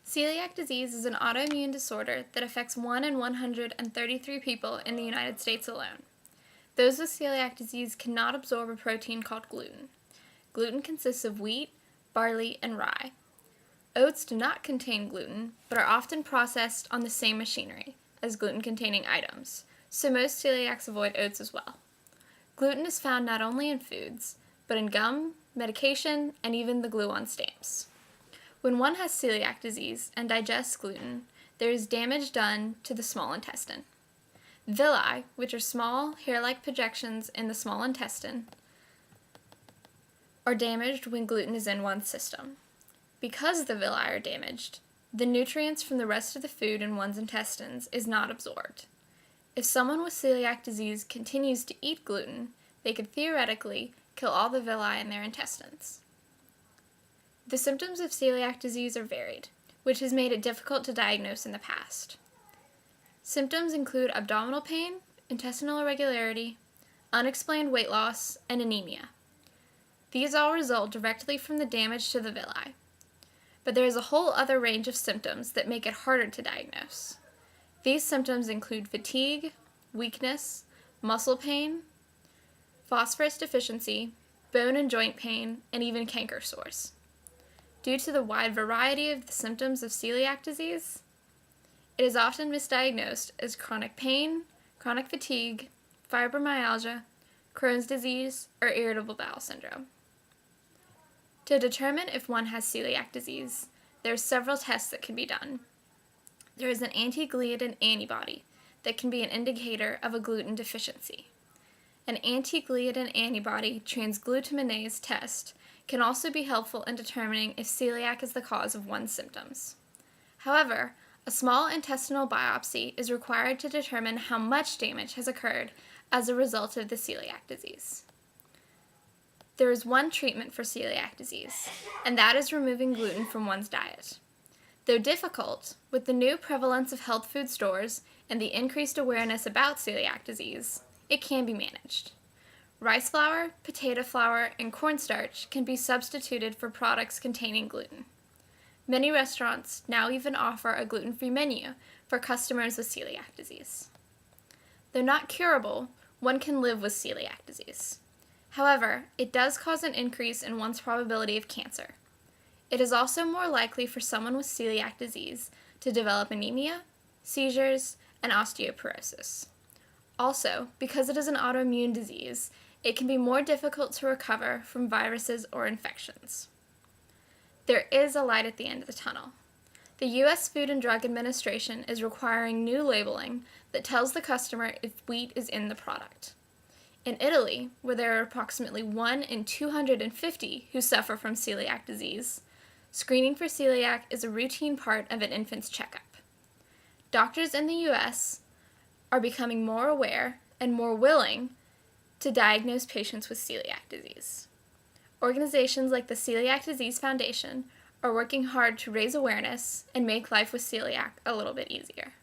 Celiac disease is an autoimmune disorder that affects 1 in 133 people in the United States alone. Those with celiac disease cannot absorb a protein called gluten. Gluten consists of wheat, barley, and rye. Oats do not contain gluten, but are often processed on the same machinery as gluten-containing items, so most celiacs avoid oats as well. Gluten is found not only in foods, but in gum, medication, and even the glue on stamps. When one has celiac disease and digests gluten, there is damage done to the small intestine. Villi, which are small, hair-like projections in the small intestine, are damaged when gluten is in one's system. Because the villi are damaged, the nutrients from the rest of the food in one's intestines is not absorbed. If someone with celiac disease continues to eat gluten, they could theoretically kill all the villi in their intestines. The symptoms of celiac disease are varied, which has made it difficult to diagnose in the past. Symptoms include abdominal pain, intestinal irregularity, unexplained weight loss, and anemia. These all result directly from the damage to the villi. But there is a whole other range of symptoms that make it harder to diagnose. These symptoms include fatigue, weakness, muscle pain, phosphorus deficiency, bone and joint pain, and even canker sores. Due to the wide variety of the symptoms of celiac disease, it is often misdiagnosed as chronic pain, chronic fatigue, fibromyalgia, Crohn's disease, or irritable bowel syndrome. To determine if one has celiac disease, there are several tests that can be done. There is an anti-gliadin antibody that can be an indicator of a gluten deficiency. An anti-gliadin antibody transglutaminase test can also be helpful in determining if celiac is the cause of one's symptoms. However, a small intestinal biopsy is required to determine how much damage has occurred as a result of the celiac disease. There is one treatment for celiac disease, and that is removing gluten from one's diet. Though difficult, with the new prevalence of health food stores and the increased awareness about celiac disease, it can be managed. Rice flour, potato flour, and cornstarch can be substituted for products containing gluten. Many restaurants now even offer a gluten-free menu for customers with celiac disease. Though not curable, one can live with celiac disease. However, it does cause an increase in one's probability of cancer. It is also more likely for someone with celiac disease to develop anemia, seizures, and osteoporosis. Also, because it is an autoimmune disease, it can be more difficult to recover from viruses or infections. There is a light at the end of the tunnel. The U.S. Food and Drug Administration is requiring new labeling that tells the customer if wheat is in the product. In Italy, where there are approximately 1 in 250 who suffer from celiac disease, screening for celiac is a routine part of an infant's checkup. Doctors in the U.S. are becoming more aware and more willing to diagnose patients with celiac disease. Organizations like the Celiac Disease Foundation are working hard to raise awareness and make life with celiac a little bit easier.